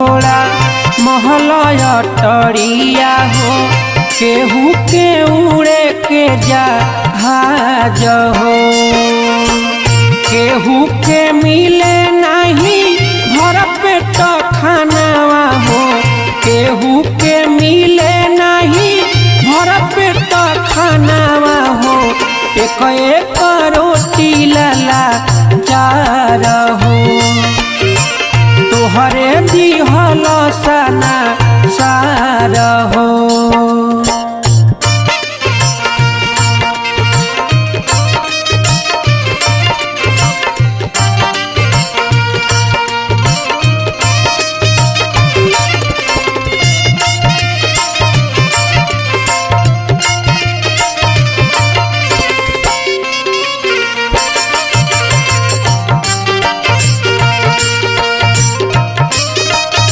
थोड़ा महलया टरिया हो केहू के उड़े के जहाज हो केहू के मिले नहीं भर पेट खानावा हो केहू के मिले नहीं भर पेट खानावा हो एक एक रोटी लाला चार हो तोहरे दिहल सना सार हो।